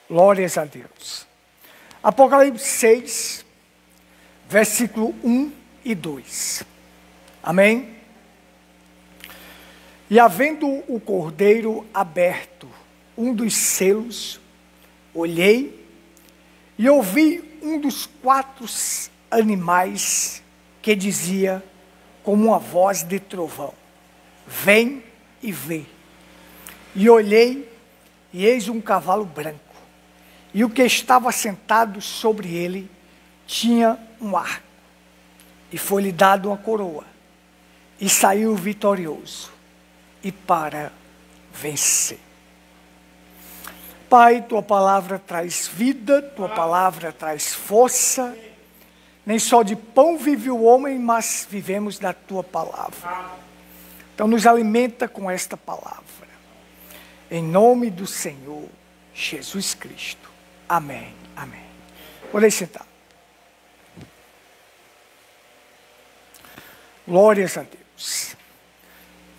Glórias a Deus. Apocalipse 6, versículo 1 e 2. Amém? E havendo o cordeiro aberto, um dos selos, olhei e ouvi um dos 4 animais que dizia, como uma voz de trovão: vem e vê. E olhei, e eis um cavalo branco, e o que estava sentado sobre ele tinha um arco, e foi-lhe dado uma coroa, e saiu vitorioso, e para vencer. Pai, tua palavra traz vida, tua palavra traz força. Nem só de pão vive o homem, mas vivemos da tua palavra. Então nos alimenta com esta palavra. Em nome do Senhor Jesus Cristo. Amém. Amém. Podem sentar. Glórias a Deus.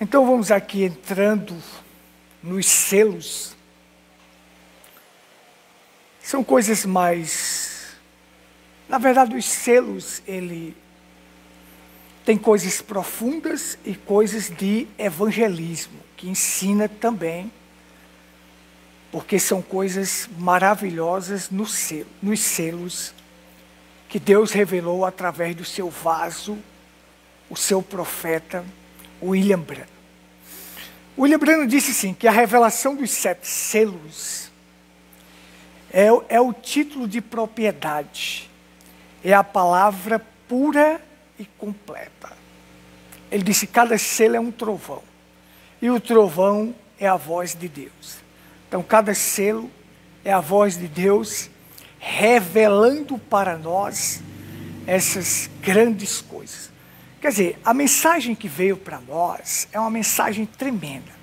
Então vamos aqui entrando nos selos. São coisas mais... Na verdade, os selos, ele tem coisas profundas e coisas de evangelismo, que ensina também, porque são coisas maravilhosas nos selos, que Deus revelou através do seu vaso, o seu profeta, William Branham. William Branham disse assim, que a revelação dos 7 selos é o título de propriedade, é a palavra pura e completa. Ele disse, cada selo é um trovão, e o trovão é a voz de Deus. Então cada selo é a voz de Deus, revelando para nós essas grandes coisas. Quer dizer, a mensagem que veio para nós é uma mensagem tremenda.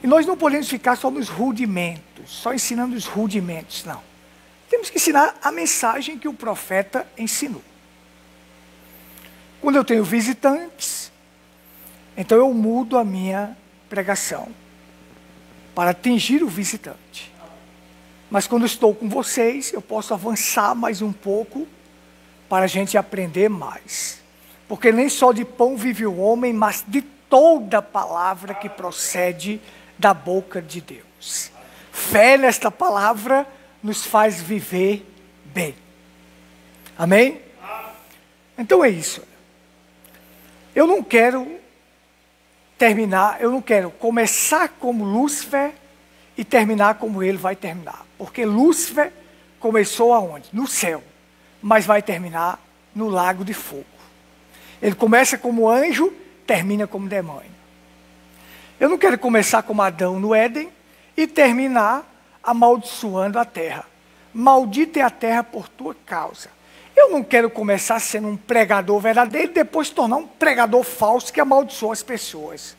E nós não podemos ficar só nos rudimentos, só ensinando os rudimentos, não. Temos que ensinar a mensagem que o profeta ensinou. Quando eu tenho visitantes, então eu mudo a minha pregação para atingir o visitante. Mas quando estou com vocês, eu posso avançar mais um pouco para a gente aprender mais. Porque nem só de pão vive o homem, mas de toda palavra que procede da boca de Deus. Fé nesta palavra nos faz viver bem. Amém? Então é isso. Eu não quero terminar, eu não quero começar como Lúcifer e terminar como ele vai terminar. Porque Lúcifer começou aonde? No céu. Mas vai terminar no lago de fogo. Ele começa como anjo, termina como demônio. Eu não quero começar como Adão no Éden e terminar amaldiçoando a terra. Maldita é a terra por tua causa. Eu não quero começar sendo um pregador verdadeiro e depois tornar um pregador falso que amaldiçoa as pessoas.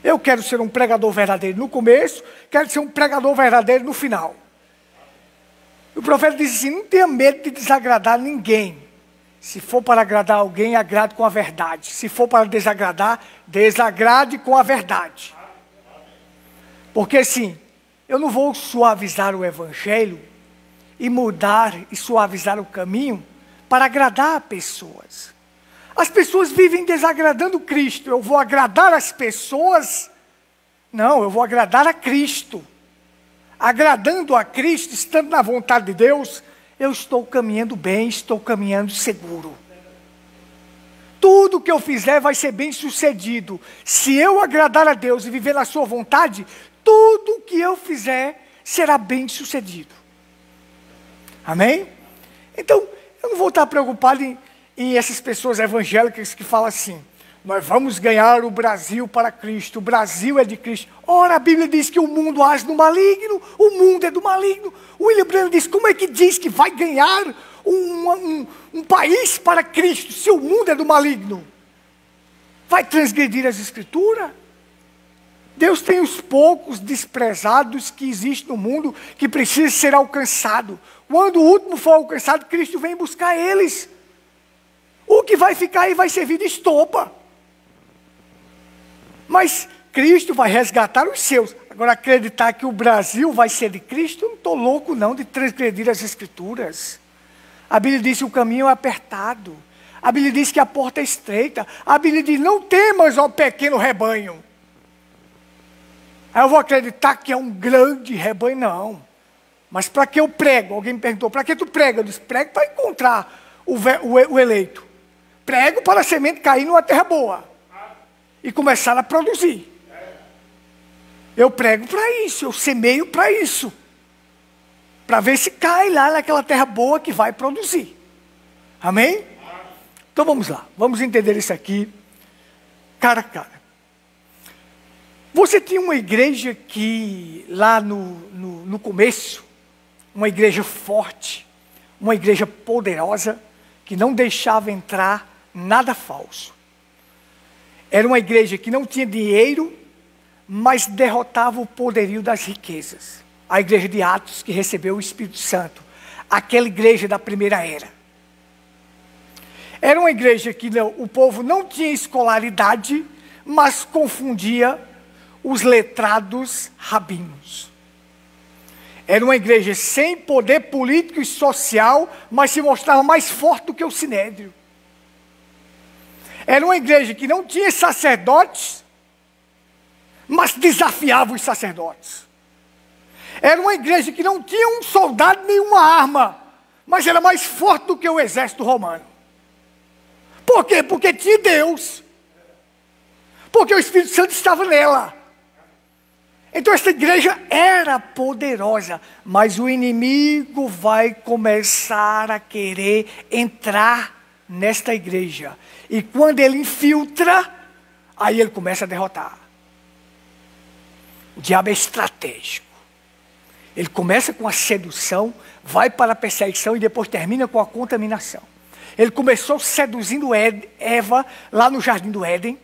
Eu quero ser um pregador verdadeiro no começo, quero ser um pregador verdadeiro no final. O profeta disse assim, não tenha medo de desagradar ninguém. Se for para agradar alguém, agrade com a verdade. Se for para desagradar, desagrade com a verdade. Porque assim, eu não vou suavizar o evangelho e mudar e suavizar o caminho para agradar pessoas. As pessoas vivem desagradando Cristo. Eu vou agradar as pessoas? Não, eu vou agradar a Cristo. Agradando a Cristo, estando na vontade de Deus, eu estou caminhando bem, estou caminhando seguro. Tudo que eu fizer vai ser bem sucedido. Se eu agradar a Deus e viver na sua vontade, tudo que eu fizer será bem sucedido. Amém? Então, eu não vou estar preocupado em essas pessoas evangélicas que falam assim, nós vamos ganhar o Brasil para Cristo, o Brasil é de Cristo. Ora, a Bíblia diz que o mundo age do maligno, o mundo é do maligno. O William Branham diz, como é que diz que vai ganhar um país para Cristo, se o mundo é do maligno? Vai transgredir as Escrituras? Deus tem os poucos desprezados que existem no mundo, que precisam ser alcançados. Quando o último for alcançado, Cristo vem buscar eles. O que vai ficar aí vai servir de estopa. Mas Cristo vai resgatar os seus. Agora, acreditar que o Brasil vai ser de Cristo, eu não estou louco não de transgredir as Escrituras. A Bíblia diz que o caminho é apertado. A Bíblia diz que a porta é estreita. A Bíblia diz, não temas, ó pequeno rebanho. Aí eu vou acreditar que é um grande rebanho, não. Mas para que eu prego? Alguém me perguntou, para que tu prega? Eu disse, prego para encontrar o eleito. Prego para a semente cair numa terra boa. E começar a produzir. Eu prego para isso, eu semeio para isso. Para ver se cai lá naquela terra boa que vai produzir. Amém? Então vamos lá, vamos entender isso aqui, cara a cara. Você tinha uma igreja que, lá no começo, uma igreja forte, uma igreja poderosa, que não deixava entrar nada falso. Era uma igreja que não tinha dinheiro, mas derrotava o poderio das riquezas. A igreja de Atos, que recebeu o Espírito Santo. Aquela igreja da primeira era. Era uma igreja que o povo não tinha escolaridade, mas confundia os letrados rabinos. Era uma igreja sem poder político e social, mas se mostrava mais forte do que o sinédrio. Era uma igreja que não tinha sacerdotes, mas desafiava os sacerdotes. Era uma igreja que não tinha um soldado nem uma arma, mas era mais forte do que o exército romano. Por quê? Porque tinha Deus. Porque o Espírito Santo estava nela. Então essa igreja era poderosa, mas o inimigo vai começar a querer entrar nesta igreja. E quando ele infiltra, aí ele começa a derrotar. O diabo é estratégico. Ele começa com a sedução, vai para a perseguição e depois termina com a contaminação. Ele começou seduzindo Eva lá no jardim do Éden,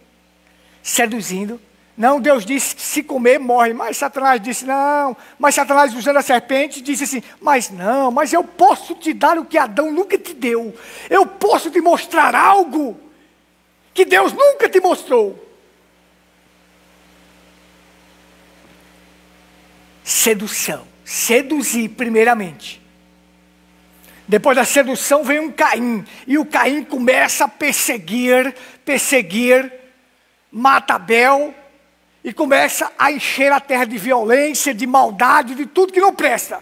seduzindo. Não, Deus disse que se comer morre, mas Satanás disse não. Mas Satanás, usando a serpente, disse assim, mas não, mas eu posso te dar o que Adão nunca te deu. Eu posso te mostrar algo que Deus nunca te mostrou. Sedução. Seduzir primeiramente. Depois da sedução vem um Caim. E o Caim começa a perseguir, mata Abel. E começa a encher a terra de violência, de maldade, de tudo que não presta.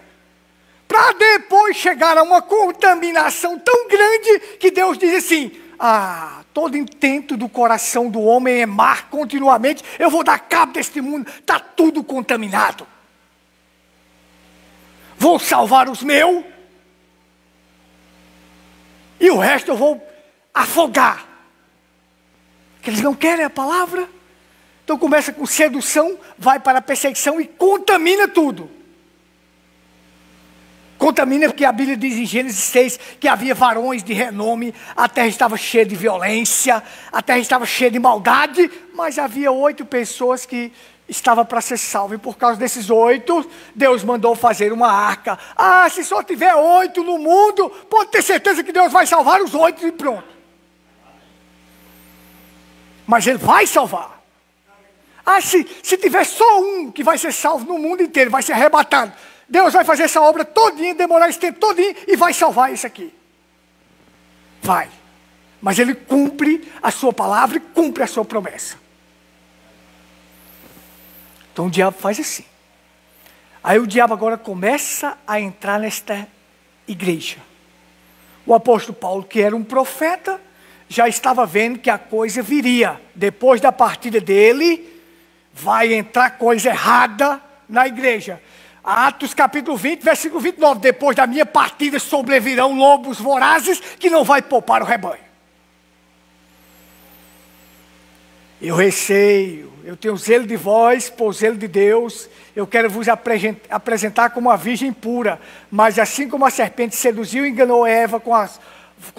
Para depois chegar a uma contaminação tão grande que Deus diz assim, todo intento do coração do homem é mar continuamente, eu vou dar cabo deste mundo, está tudo contaminado. Vou salvar os meus, e o resto eu vou afogar. Porque eles não querem a palavra. Então começa com sedução, vai para a perseguição e contamina tudo. Contamina porque a Bíblia diz em Gênesis 6 que havia varões de renome, a terra estava cheia de violência, a terra estava cheia de maldade, mas havia 8 pessoas que estavam para ser salvas. E por causa desses 8, Deus mandou fazer uma arca. Se só tiver 8 no mundo, pode ter certeza que Deus vai salvar os 8 e pronto. Mas Ele vai salvar. Se tiver só um que vai ser salvo no mundo inteiro, vai ser arrebatado. Deus vai fazer essa obra todinha, demorar esse tempo todinho e vai salvar isso aqui. Vai. Mas Ele cumpre a sua palavra e cumpre a sua promessa. Então o diabo faz assim. Aí o diabo agora começa a entrar nesta igreja. O apóstolo Paulo, que era um profeta, já estava vendo que a coisa viria. Depois da partida dele, vai entrar coisa errada na igreja. Atos capítulo 20, versículo 29. Depois da minha partida sobrevirão lobos vorazes que não vai poupar o rebanho. Eu receio, eu tenho zelo de vós, por zelo de Deus. Eu quero vos apresentar como uma virgem pura. Mas assim como a serpente seduziu e enganou Eva com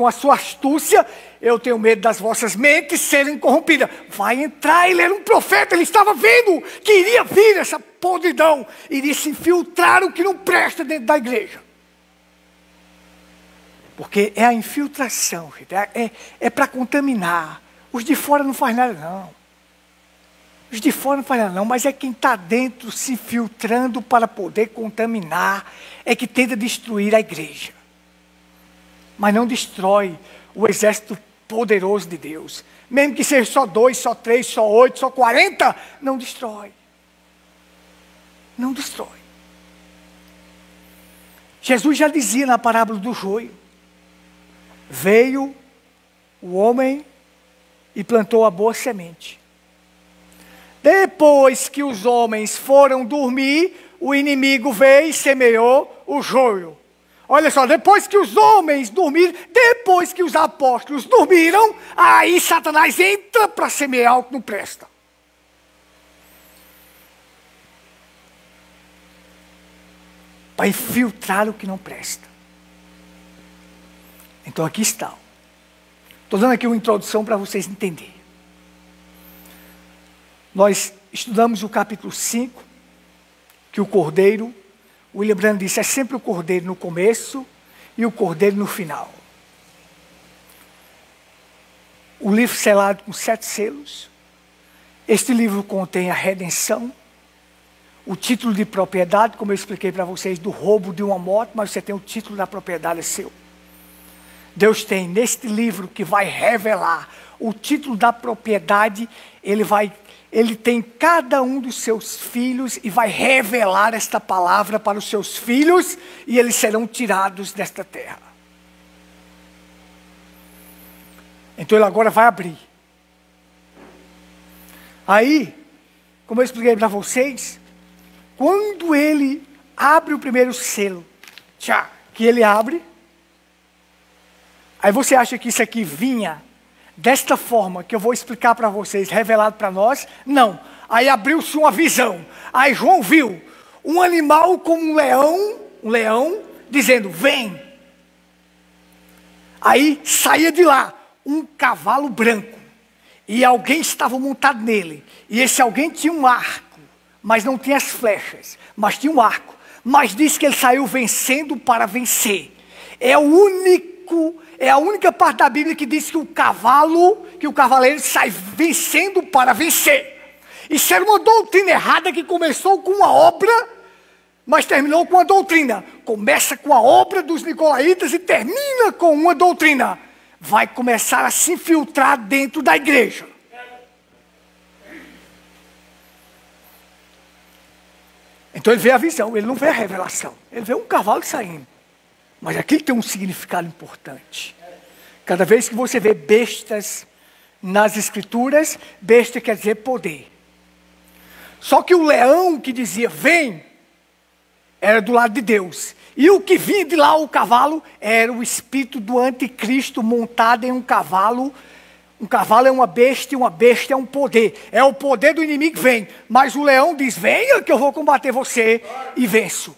a sua astúcia, eu tenho medo das vossas mentes serem corrompidas. Vai entrar, ele era um profeta, ele estava vendo que iria vir essa podridão, iria se infiltrar o que não presta dentro da igreja. Porque é a infiltração, é para contaminar. Os de fora não faz nada não. Os de fora não falam, não, mas é quem está dentro se filtrando para poder contaminar, é que tenta destruir a igreja. Mas não destrói o exército poderoso de Deus. Mesmo que seja só 2, só 3, só 8, só 40, não destrói. Não destrói. Jesus já dizia na parábola do joio, veio o homem e plantou a boa semente. Depois que os homens foram dormir, o inimigo veio e semeou o joio. Olha só, depois que os homens dormiram, depois que os apóstolos dormiram, aí Satanás entra para semear o que não presta. Para infiltrar o que não presta. Então aqui está. Estou dando aqui uma introdução para vocês entenderem. Nós estudamos o capítulo 5, que o cordeiro, William Branham disse, é sempre o cordeiro no começo e o cordeiro no final. O livro selado com 7 selos. Este livro contém a redenção, o título de propriedade, como eu expliquei para vocês, do roubo de uma moto, mas você tem o título da propriedade, é seu. Deus tem neste livro que vai revelar o título da propriedade, ele tem cada um dos seus filhos e vai revelar esta palavra para os seus filhos e eles serão tirados desta terra. Então ele agora vai abrir. Aí, como eu expliquei para vocês, quando ele abre o primeiro selo, que ele abre, aí você acha que isso aqui vinha desta forma que eu vou explicar para vocês, revelado para nós? Não. Aí abriu-se uma visão. Aí João viu um animal como um leão, dizendo, vem. Aí saía de lá um cavalo branco. E alguém estava montado nele. E esse alguém tinha um arco, mas não tinha as flechas, mas tinha um arco. Mas disse que ele saiu vencendo para vencer. É a única parte da Bíblia que diz que o cavaleiro sai vencendo para vencer. Isso era uma doutrina errada que começou com uma obra, mas terminou com uma doutrina. Começa com a obra dos nicolaítas e termina com uma doutrina. Vai começar a se infiltrar dentro da igreja. Então ele vê a visão, ele não vê a revelação. Ele vê um cavalo saindo. Mas aqui tem um significado importante. Cada vez que você vê bestas nas escrituras, besta quer dizer poder. Só que o leão que dizia vem, era do lado de Deus. E o que vinha de lá, o cavalo, era o espírito do anticristo montado em um cavalo. Um cavalo é uma besta e uma besta é um poder. É o poder do inimigo que vem. Mas o leão diz, venha que eu vou combater você e venço.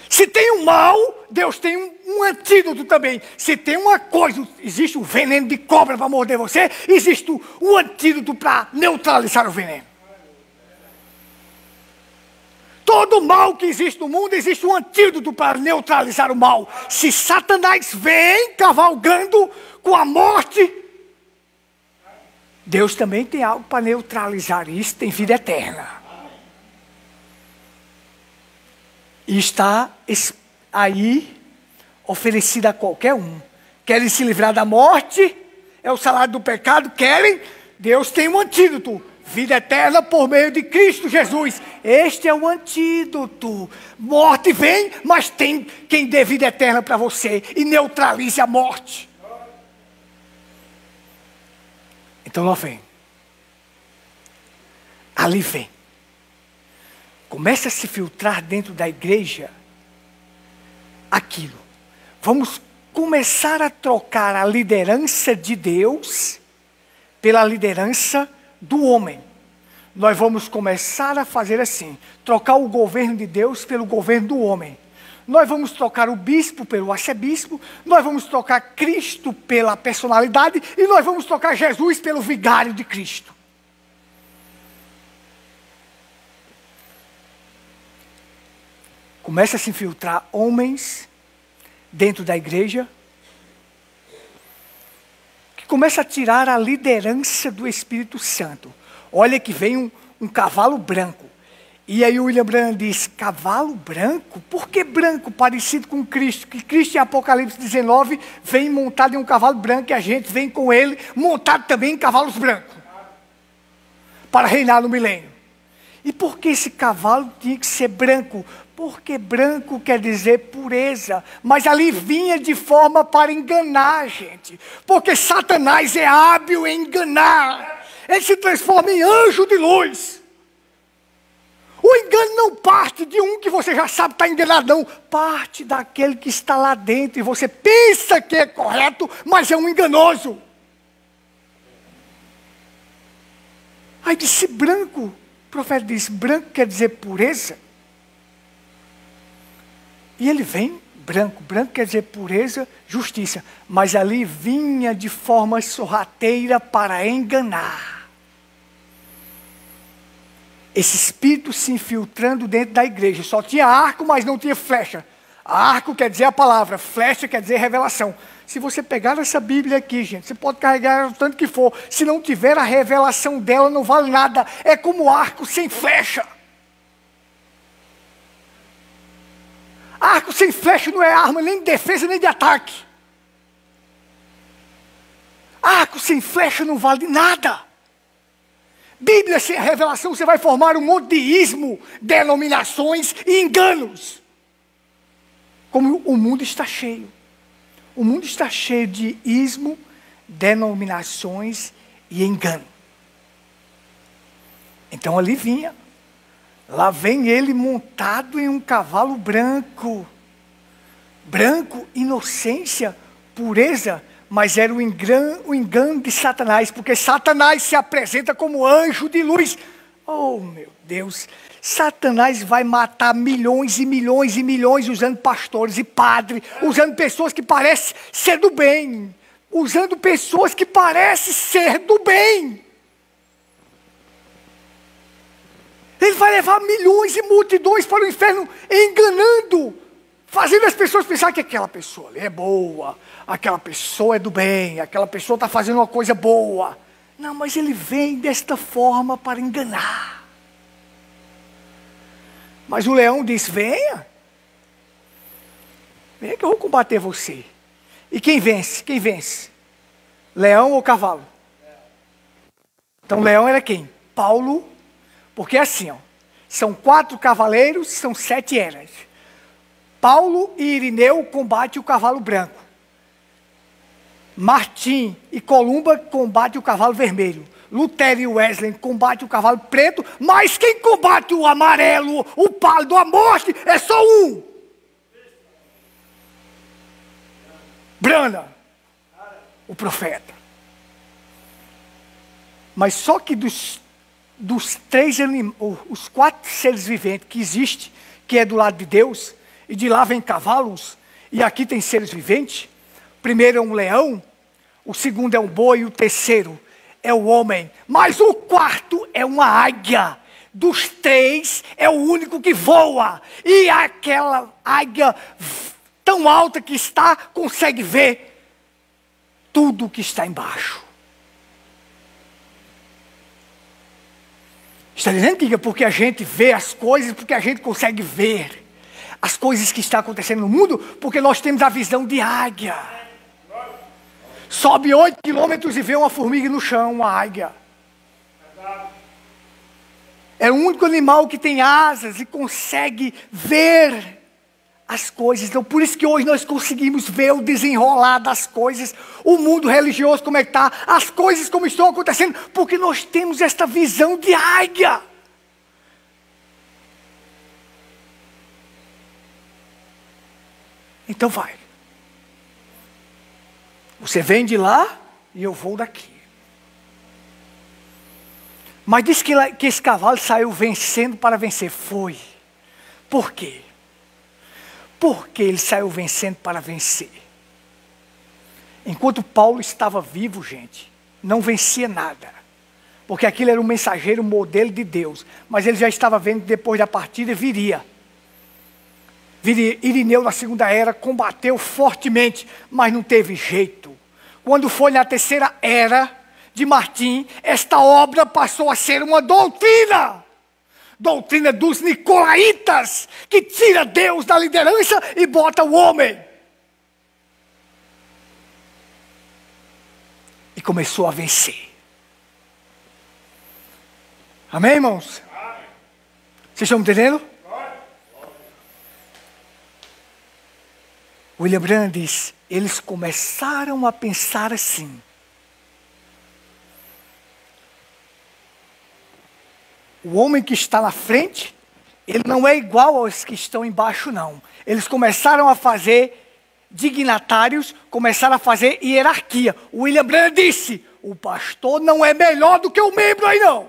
Se tem um mal, Deus tem um antídoto também. Se tem uma coisa, existe um veneno de cobra para morder você, existe um antídoto para neutralizar o veneno. Todo mal que existe no mundo, existe um antídoto para neutralizar o mal. Se Satanás vem cavalgando com a morte, Deus também tem algo para neutralizar isso, tem vida eterna. E está aí oferecido a qualquer um. Querem se livrar da morte, é o salário do pecado, querem, Deus tem um antídoto. Vida eterna por meio de Cristo Jesus. Este é o antídoto. Morte vem, mas tem quem dê vida eterna para você e neutralize a morte. Então lá vem. Ali vem. Começa a se filtrar dentro da igreja aquilo. Vamos começar a trocar a liderança de Deus pela liderança do homem. Nós vamos começar a fazer assim, trocar o governo de Deus pelo governo do homem. Nós vamos trocar o bispo pelo arcebispo, nós vamos trocar Cristo pela personalidade e nós vamos trocar Jesus pelo vigário de Cristo. Começa a se infiltrar homens dentro da igreja que começa a tirar a liderança do Espírito Santo. Olha que vem um cavalo branco. E aí o William Branham diz, cavalo branco? Por que branco? Parecido com Cristo. Que Cristo em Apocalipse 19 vem montado em um cavalo branco e a gente vem com ele montado também em cavalos brancos. Para reinar no milênio. E por que esse cavalo tinha que ser branco? Porque branco quer dizer pureza. Mas ali vinha de forma para enganar a gente. Porque Satanás é hábil em enganar. Ele se transforma em anjo de luz. O engano não parte de um que você já sabe está enganado, não. Parte daquele que está lá dentro e você pensa que é correto, mas é um enganoso. Aí disse branco, o profeta disse, branco quer dizer pureza. E ele vem branco, branco quer dizer pureza, justiça. Mas ali vinha de forma sorrateira para enganar. Esse espírito se infiltrando dentro da igreja. Só tinha arco, mas não tinha flecha. Arco quer dizer a palavra, flecha quer dizer revelação. Se você pegar essa Bíblia aqui, gente, você pode carregar o tanto que for. Se não tiver a revelação dela, não vale nada. É como arco sem flecha. Arco sem flecha não é arma nem de defesa nem de ataque. Arco sem flecha não vale nada. Bíblia sem revelação, você vai formar um monte de ismo, denominações e enganos. Como o mundo está cheio. O mundo está cheio de ismo, denominações e engano. Então ali vinha. Lá vem ele montado em um cavalo branco. Branco, inocência, pureza. Mas era o engano de Satanás, porque Satanás se apresenta como anjo de luz. Oh, meu Deus! Satanás vai matar milhões e milhões e milhões usando pastores e padres, usando pessoas que parecem ser do bem, usando pessoas que parecem ser do bem. Ele vai levar milhões e multidões para o inferno enganando, fazendo as pessoas pensar que aquela pessoa ali é boa, aquela pessoa é do bem, aquela pessoa está fazendo uma coisa boa. Não, mas ele vem desta forma para enganar. Mas o leão disse, venha. Venha que eu vou combater você. E quem vence? Quem vence? Leão ou cavalo? Então leão era quem? Paulo, porque é assim, ó, são 4 cavaleiros, são 7 eras. Paulo e Irineu combatem o cavalo branco. Martim e Columba combatem o cavalo vermelho. Lutero e Wesley combatem o cavalo preto. Mas quem combate o amarelo, o pálido, a morte, é só um. Branham, o profeta. Mas só que dos 4 seres viventes que existem, que é do lado de Deus, e de lá vem cavalos, e aqui tem seres viventes. Primeiro é um leão, o segundo é um boi, e o terceiro é o homem. Mas o quarto é uma águia. Dos 3 é o único que voa. E aquela águia tão alta que está, consegue ver tudo que está embaixo. Está dizendo que porque a gente vê as coisas, porque a gente consegue ver as coisas que estão acontecendo no mundo, porque nós temos a visão de águia. Sobe 8 quilômetros e vê uma formiga no chão, uma águia. É o único animal que tem asas e consegue ver as coisas. Então, por isso que hoje nós conseguimos ver o desenrolar das coisas, o mundo religioso como é que está, as coisas como estão acontecendo, porque nós temos esta visão de águia. Então vai. Você vem de lá e eu vou daqui. Mas diz que esse cavalo saiu vencendo para vencer. Foi. Por quê? Porque ele saiu vencendo para vencer. Enquanto Paulo estava vivo, gente, não vencia nada. Porque aquilo era um mensageiro, um modelo de Deus. Mas ele já estava vendo que depois da partida viria. Irineu, na segunda era, combateu fortemente, mas não teve jeito. quando foi na terceira era de Martim, esta obra passou a ser uma doutrina. Doutrina dos nicolaítas, que tira Deus da liderança e bota o homem. E começou a vencer. Amém, irmãos? Vocês estão entendendo? William Branham diz, eles começaram a pensar assim. O homem que está na frente, ele não é igual aos que estão embaixo, não. Eles começaram a fazer dignatários, começaram a fazer hierarquia. O William Branham disse, o pastor não é melhor do que o membro aí, não.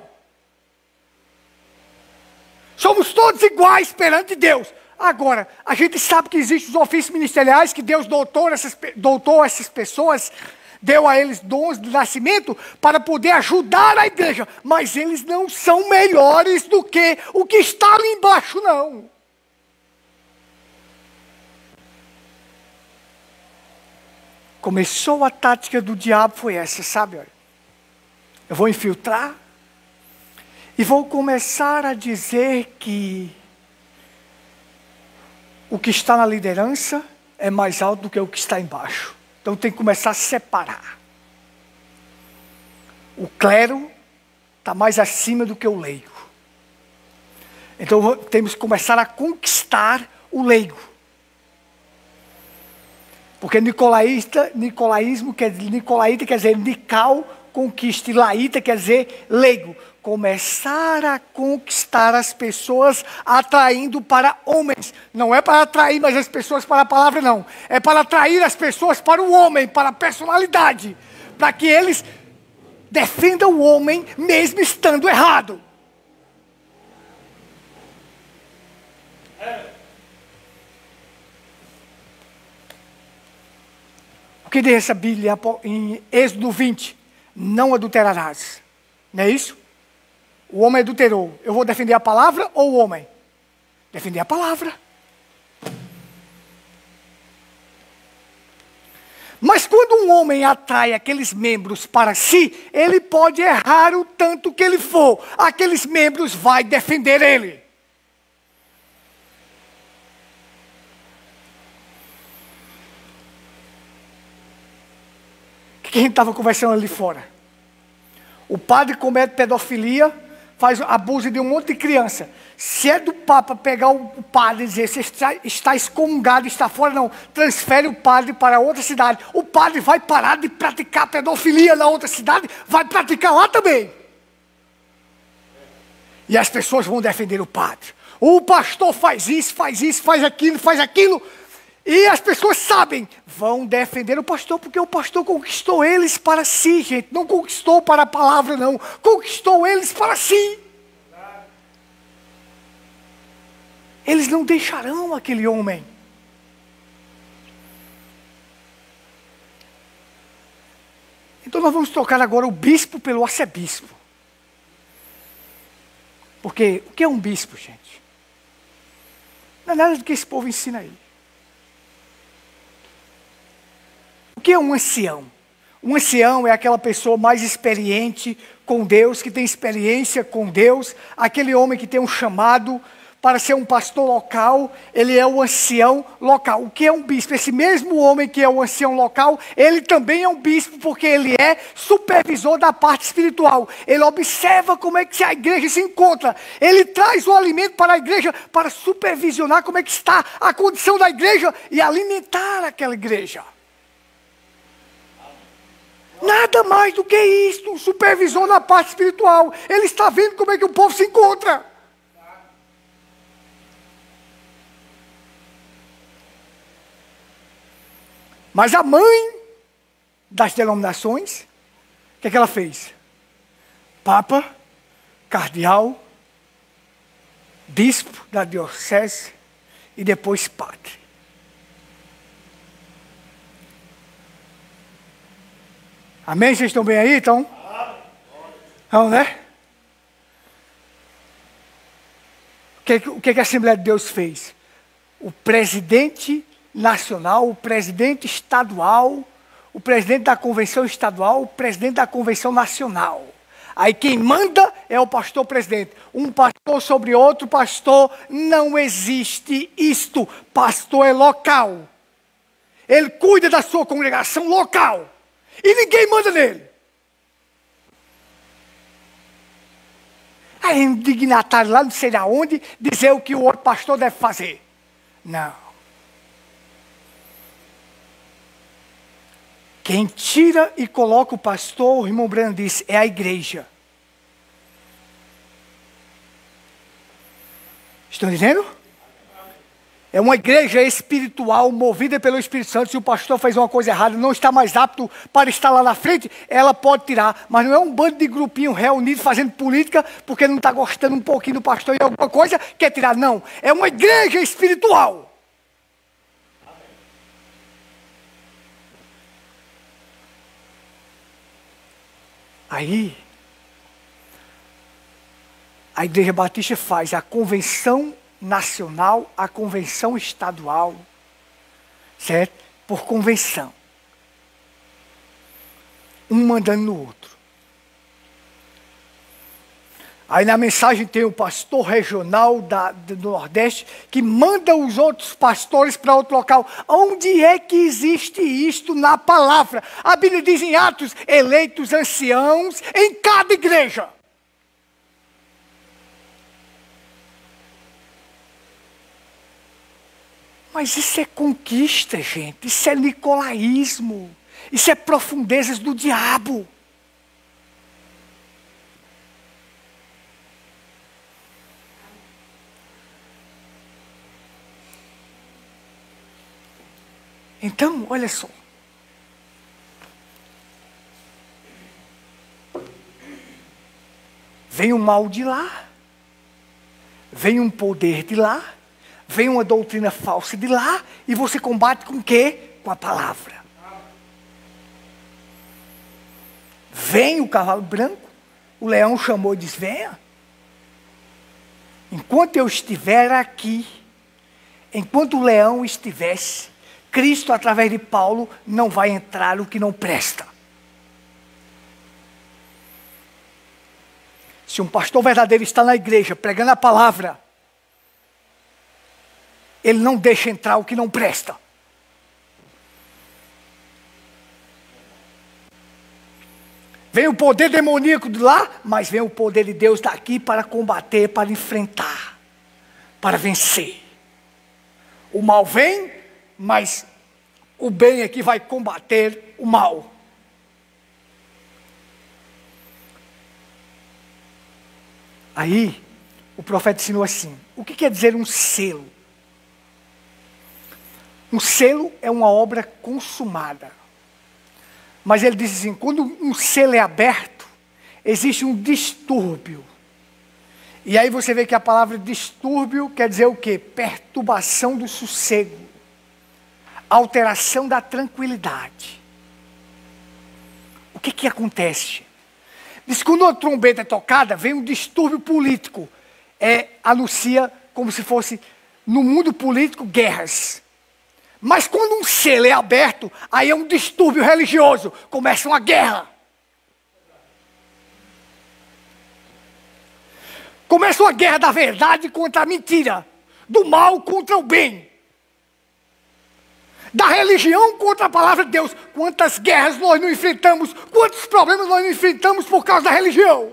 Somos todos iguais perante Deus. Agora, a gente sabe que existem os ofícios ministeriais, que Deus doutou essas pessoas, deu a eles dons do nascimento para poder ajudar a igreja. Mas eles não são melhores do que o que está ali embaixo, não. Começou a tática do diabo, foi essa, sabe? Olha, eu vou infiltrar e vou começar a dizer que o que está na liderança é mais alto do que o que está embaixo. Então tem que começar a separar. O clero está mais acima do que o leigo. Então temos que começar a conquistar o leigo. Porque nicolaíta quer dizer Nical, conquista, e laíta quer dizer leigo. Começar a conquistar as pessoas atraindo para homens. Não é para atrair mais as pessoas para a palavra, não. É para atrair as pessoas para o homem, para a personalidade. Para que eles defendam o homem mesmo estando errado. O que diz essa Bíblia em Êxodo 20? Não adulterarás. Não é isso? O homem adulterou. Eu vou defender a palavra ou o homem? Defender a palavra. Mas quando um homem atrai aqueles membros para si, ele pode errar o tanto que ele for. Aqueles membros vão defender ele. O que a gente estava conversando ali fora? O padre comete pedofilia, faz abuso de um monte de criança. Se é do Papa pegar o padre e dizer, você está excomungado, está fora, não, transfere o padre para outra cidade. O padre vai parar de praticar pedofilia na outra cidade, vai praticar lá também. E as pessoas vão defender o padre. O pastor faz isso, faz aquilo. E as pessoas sabem, vão defender o pastor, porque o pastor conquistou eles para si, gente. Não conquistou para a palavra, não. Conquistou eles para si. Eles não deixarão aquele homem. Então nós vamos trocar agora o bispo pelo arcebispo. Porque o que é um bispo, gente? Não é nada do que esse povo ensina aí. O que é um ancião? Um ancião é aquela pessoa mais experiente com Deus, que tem experiência com Deus, aquele homem que tem um chamado para ser um pastor local, ele é o ancião local. O que é um bispo? Esse mesmo homem que é o ancião local, ele também é um bispo, porque ele é supervisor da parte espiritual. Ele observa como é que a igreja se encontra. Ele traz o alimento para a igreja, para supervisionar como é que está a condição da igreja e alimentar aquela igreja. Nada mais do que isso, um supervisor na parte espiritual. Ele está vendo como é que o povo se encontra. Mas a mãe das denominações, o que é que ela fez? Papa, cardeal, bispo da diocese e depois padre. Amém? Vocês estão bem aí, então? Não, né? O que a Assembleia de Deus fez? O presidente nacional, o presidente estadual, o presidente da convenção estadual, o presidente da convenção nacional. Aí quem manda é o pastor presidente. Um pastor sobre outro pastor, não existe isto. Pastor é local. Ele cuida da sua congregação local. E ninguém manda nele. Aí um dignatário lá, não sei aonde, dizer o que o outro pastor deve fazer. Não. Quem tira e coloca o pastor, o irmão Breno disse, é a igreja. Estão dizendo? É uma igreja espiritual, movida pelo Espírito Santo. Se o pastor fez uma coisa errada, não está mais apto para estar lá na frente, ela pode tirar. Mas não é um bando de grupinho reunido fazendo política, porque não está gostando um pouquinho do pastor e alguma coisa, quer tirar. Não, é uma igreja espiritual. Aí, a Igreja Batista faz a convenção nacional, a convenção estadual, certo? Por convenção. Um mandando no outro. Aí na mensagem tem o pastor regional do Nordeste que manda os outros pastores para outro local. Onde é que existe isto na palavra? A Bíblia diz em Atos, eleitos anciãos em cada igreja. Mas isso é conquista, gente. Isso é nicolaísmo. Isso é profundezas do diabo. Então, olha só. Vem o mal de lá. Vem um poder de lá. Vem uma doutrina falsa de lá. E você combate com o quê? Com a palavra. Vem o cavalo branco. O leão chamou e disse, venha. Enquanto eu estiver aqui, enquanto o leão estivesse, Cristo, através de Paulo, não vai entrar o que não presta. Se um pastor verdadeiro está na igreja, pregando a palavra, ele não deixa entrar o que não presta. Vem o poder demoníaco de lá, mas vem o poder de Deus daqui para combater, para enfrentar, para vencer. O mal vem, mas o bem aqui vai combater o mal. Aí, o profeta ensinou assim, o que quer dizer um selo? Um selo é uma obra consumada. Mas ele diz assim, quando um selo é aberto, existe um distúrbio. E aí você vê que a palavra distúrbio quer dizer o quê? Perturbação do sossego. Alteração da tranquilidade. O que acontece? Diz que quando a trombeta é tocada, vem um distúrbio político. Anuncia como se fosse, no mundo político, guerras. Mas quando um selo é aberto, aí é um distúrbio religioso. Começa uma guerra. Começa uma guerra da verdade contra a mentira. Do mal contra o bem. Da religião contra a palavra de Deus. Quantas guerras nós não enfrentamos, quantos problemas nós não enfrentamos por causa da religião.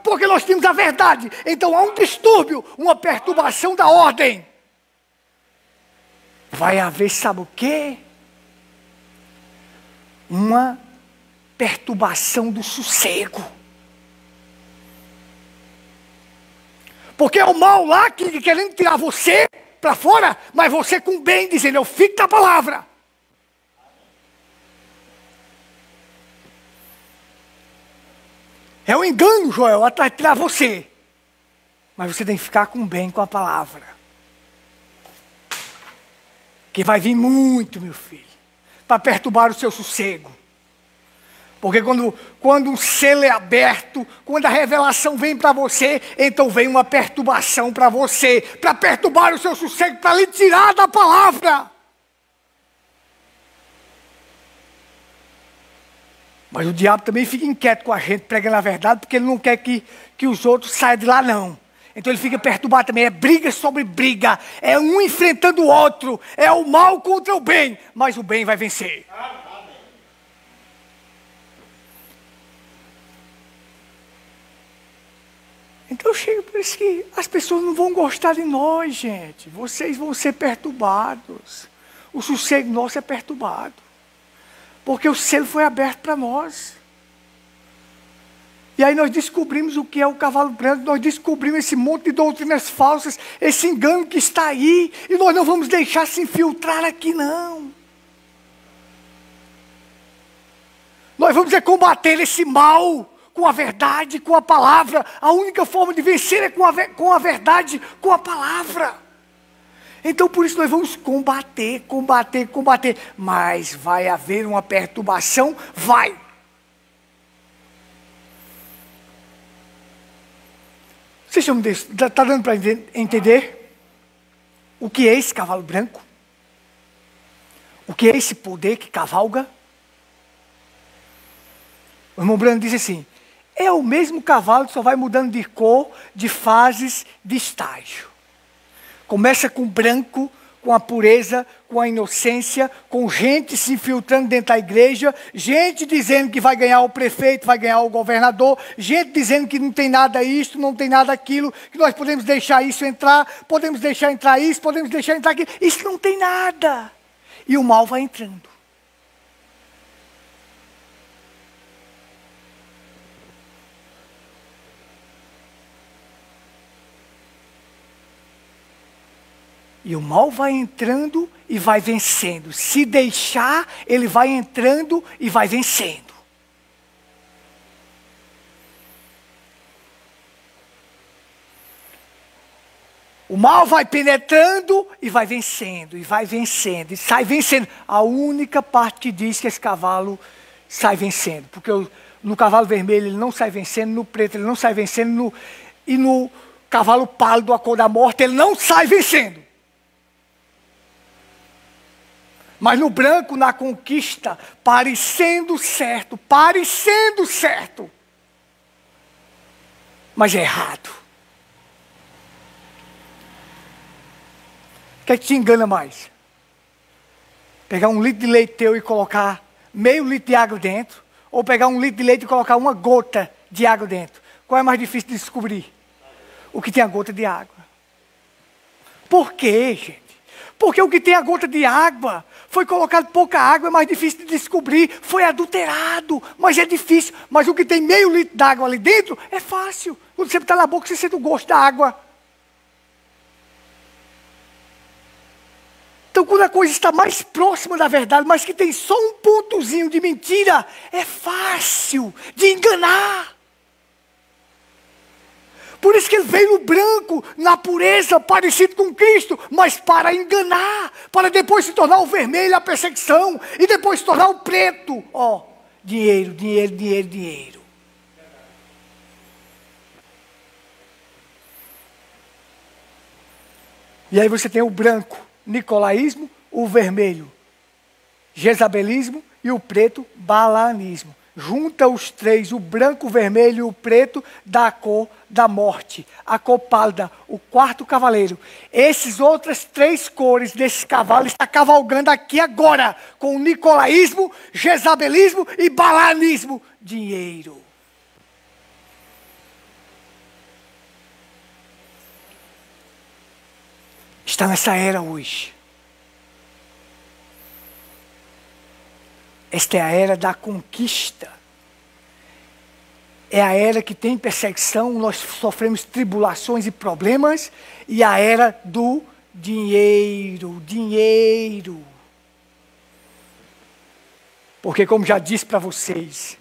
Porque nós temos a verdade. Então há um distúrbio, uma perturbação da ordem. Vai haver, sabe o quê? Uma perturbação do sossego. Porque é o mal lá querendo tirar você para fora, mas você com bem, dizendo, eu fico na palavra. É um engano, Joel, atrás de tirar você. Mas você tem que ficar com bem com a palavra. Que vai vir muito, meu filho, para perturbar o seu sossego. Porque quando um selo é aberto, quando a revelação vem para você, então vem uma perturbação para você, para perturbar o seu sossego, para lhe tirar da palavra. Mas o diabo também fica inquieto com a gente pregando a verdade, porque ele não quer que os outros saiam de lá, não. Então ele fica perturbado também. É briga sobre briga. É um enfrentando o outro. É o mal contra o bem. Mas o bem vai vencer. Então chega por isso que as pessoas não vão gostar de nós, gente. Vocês vão ser perturbados. O sossego nosso é perturbado. Porque o selo foi aberto para nós. E aí nós descobrimos o que é o cavalo branco, nós descobrimos esse monte de doutrinas falsas, esse engano que está aí, e nós não vamos deixar se infiltrar aqui, não. Nós vamos combater esse mal com a verdade, com a palavra. A única forma de vencer é com a verdade, com a palavra. Então por isso nós vamos combater. Mas vai haver uma perturbação? Vai. Vocês está dando para entender o que é esse cavalo branco? O que é esse poder que cavalga? O irmão Brando diz assim: é o mesmo cavalo que só vai mudando de cor, de fases, de estágio. Começa com branco, com a pureza, com a inocência, com gente se infiltrando dentro da igreja, gente dizendo que vai ganhar o prefeito, vai ganhar o governador, gente dizendo que não tem nada isto, não tem nada aquilo, que nós podemos deixar isso entrar, podemos deixar entrar isso, podemos deixar entrar aquilo. Isso não tem nada. E o mal vai entrando. E o mal vai entrando e vai vencendo. Se deixar, ele vai entrando e vai vencendo. O mal vai penetrando e vai vencendo, e vai vencendo, e sai vencendo. A única parte que diz que esse cavalo sai vencendo. Porque no cavalo vermelho ele não sai vencendo, no preto ele não sai vencendo, e no cavalo pálido, a cor da morte, ele não sai vencendo. Mas no branco, na conquista, parecendo certo, mas é errado. O que é que te engana mais? Pegar um litro de leite teu e colocar meio litro de água dentro, ou pegar um litro de leite e colocar uma gota de água dentro? Qual é mais difícil de descobrir? O que tem a gota de água. Por quê, gente? Porque o que tem a gota de água, foi colocado pouca água, é mais difícil de descobrir, foi adulterado, mas é difícil. Mas o que tem meio litro de água ali dentro, é fácil. Quando você está na boca, você sente o gosto da água. Então quando a coisa está mais próxima da verdade, mas que tem só um pontozinho de mentira, é fácil de enganar. Por isso que ele veio no branco, na pureza, parecido com Cristo, mas para enganar, para depois se tornar o vermelho, a perseguição, e depois se tornar o preto. Ó, dinheiro, dinheiro, dinheiro, dinheiro. E aí você tem o branco, nicolaísmo, o vermelho, jezabelismo, e o preto, balanismo. Junta os três, o branco, o vermelho e o preto, dá a cor da morte. A cor pálida, o quarto cavaleiro. Essas outras três cores desse cavalo está cavalgando aqui agora, com o nicolaísmo, jezabelismo e balanismo. Dinheiro. Está nessa era hoje. Esta é a era da conquista. É a era que tem perseguição, nós sofremos tribulações e problemas. E a era do dinheiro, dinheiro. Porque como já disse para vocês,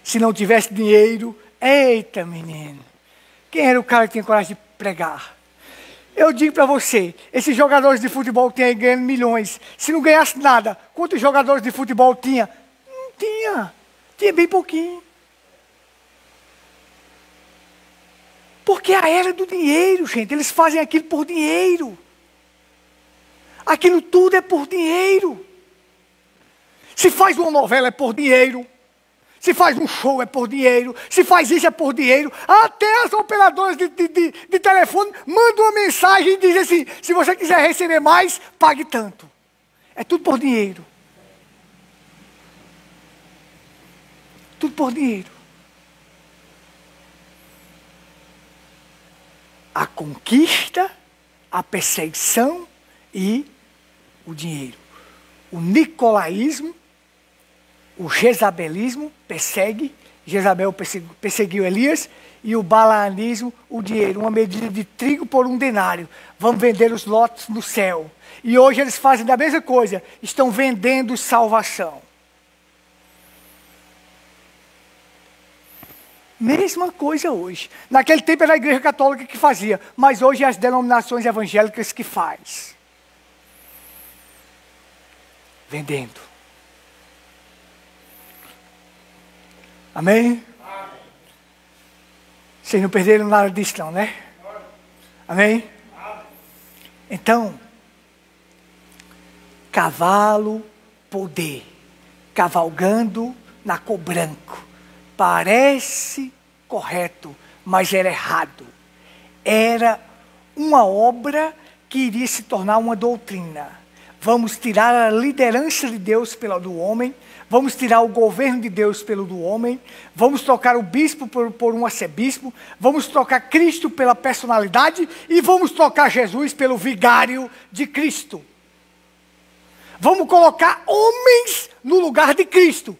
se não tivesse dinheiro, eita menino, quem era o cara que tinha coragem de pregar? Eu digo para você, esses jogadores de futebol que tem aí ganhando milhões, se não ganhasse nada, quantos jogadores de futebol tinha? Não tinha, tinha bem pouquinho. Porque é a era do dinheiro, gente, eles fazem aquilo por dinheiro. Aquilo tudo é por dinheiro. Se faz uma novela é por dinheiro. Se faz um show é por dinheiro, se faz isso é por dinheiro. Até as operadoras de telefone mandam uma mensagem e dizem assim: se você quiser receber mais, pague tanto. É tudo por dinheiro. Tudo por dinheiro. A conquista, a perseguição e o dinheiro. O nicolaísmo, o jezabelismo persegue, Jezabel perseguiu Elias, e o balaanismo, o dinheiro, uma medida de trigo por um denário. Vamos vender os lotes no céu. E hoje eles fazem a mesma coisa, estão vendendo salvação. Mesma coisa hoje. Naquele tempo era a igreja católica que fazia, mas hoje é as denominações evangélicas que faz. Vendendo. Amém? Vocês não perderam nada disso não, né? Amém? Então, cavalo, poder, cavalgando na cor branco. Parece correto, mas era errado. Era uma obra que iria se tornar uma doutrina. Vamos tirar a liderança de Deus pela do homem, vamos tirar o governo de Deus pelo do homem, vamos trocar o bispo por um arcebispo, vamos trocar Cristo pela personalidade e vamos trocar Jesus pelo vigário de Cristo. Vamos colocar homens no lugar de Cristo,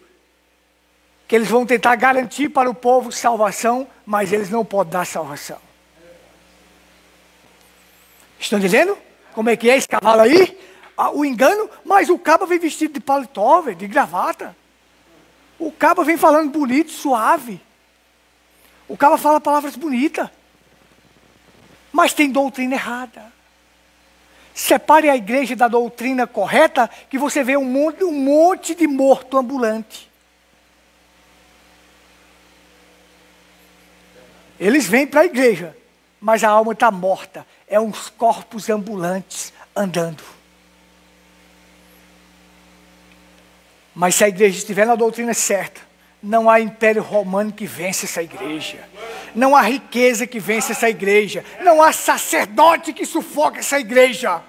que eles vão tentar garantir para o povo salvação, mas eles não podem dar salvação. Estão dizendo? Como é que é esse cavalo aí? O engano, mas o cabo vem vestido de paletó, de gravata. O cabo vem falando bonito, suave. O cabo fala palavras bonitas. Mas tem doutrina errada. Separe a igreja da doutrina correta, que você vê um monte de morto ambulante. Eles vêm para a igreja, mas a alma está morta. É uns corpos ambulantes andando. Mas se a igreja estiver na doutrina certa, não há império romano que vence essa igreja. Não há riqueza que vence essa igreja. Não há sacerdote que sufoca essa igreja.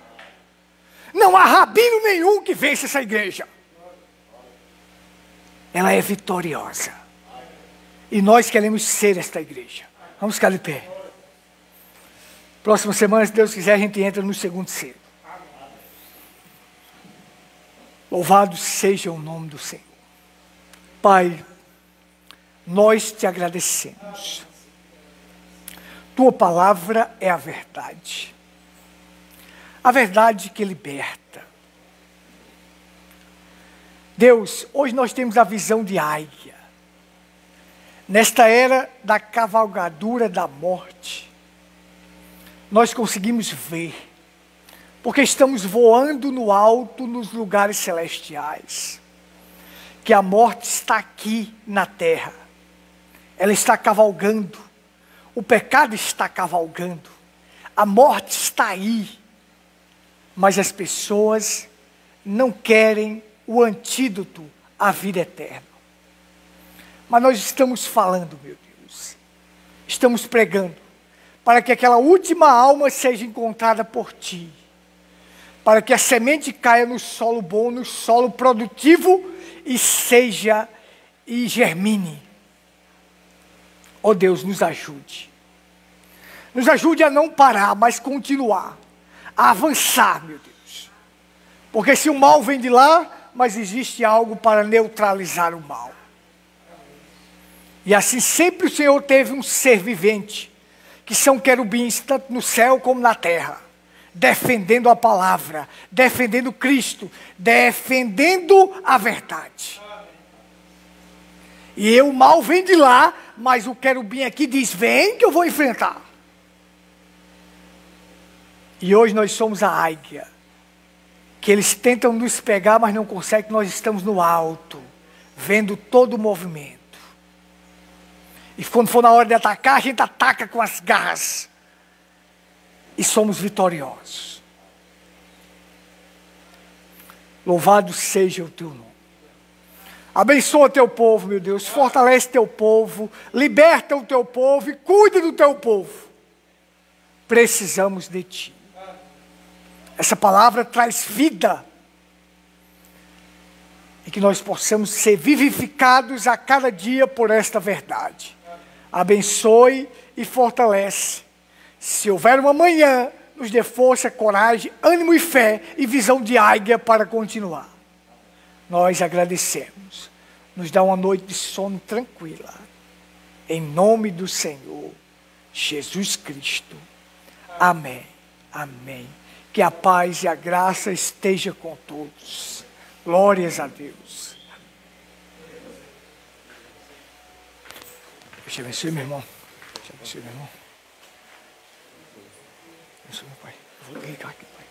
Não há rabino nenhum que vence essa igreja. Ela é vitoriosa. E nós queremos ser esta igreja. Vamos ficar de pé. Próxima semana, se Deus quiser, a gente entra no segundo selo. Louvado seja o nome do Senhor. Pai, nós te agradecemos. Tua palavra é a verdade. A verdade que liberta. Deus, hoje nós temos a visão de águia. Nesta era da cavalgadura da morte, nós conseguimos ver, porque estamos voando no alto nos lugares celestiais, que a morte está aqui na terra, ela está cavalgando, o pecado está cavalgando, a morte está aí, mas as pessoas não querem o antídoto à vida eterna. Mas nós estamos falando, meu Deus, estamos pregando, para que aquela última alma seja encontrada por Ti, para que a semente caia no solo bom, no solo produtivo, e germine. Oh Deus, nos ajude. Nos ajude a não parar, mas continuar, a avançar, meu Deus. Porque se o mal vem de lá, mas existe algo para neutralizar o mal. E assim sempre o Senhor teve um ser vivente, que são querubins, tanto no céu como na terra, defendendo a palavra, defendendo Cristo, defendendo a verdade. E o mal vem de lá, mas o querubim aqui diz, vem que eu vou enfrentar. E hoje nós somos a águia, que eles tentam nos pegar, mas não conseguem, nós estamos no alto, vendo todo o movimento. E quando for na hora de atacar, a gente ataca com as garras. E somos vitoriosos. Louvado seja o teu nome. Abençoa teu povo, meu Deus. Fortalece teu povo. Liberta o teu povo e cuida do teu povo. Precisamos de ti. Essa palavra traz vida. E que nós possamos ser vivificados a cada dia por esta verdade. Abençoe e fortalece. Se houver uma manhã, nos dê força, coragem, ânimo e fé e visão de águia para continuar. Nós agradecemos. Nos dá uma noite de sono tranquila. Em nome do Senhor Jesus Cristo. Amém. Amém. Que a paz e a graça esteja com todos. Glórias a Deus. Deus te abençoe, meu irmão. Deus te abençoe, meu irmão. Abençoe, meu pai. Eu vou ligar aqui, pai.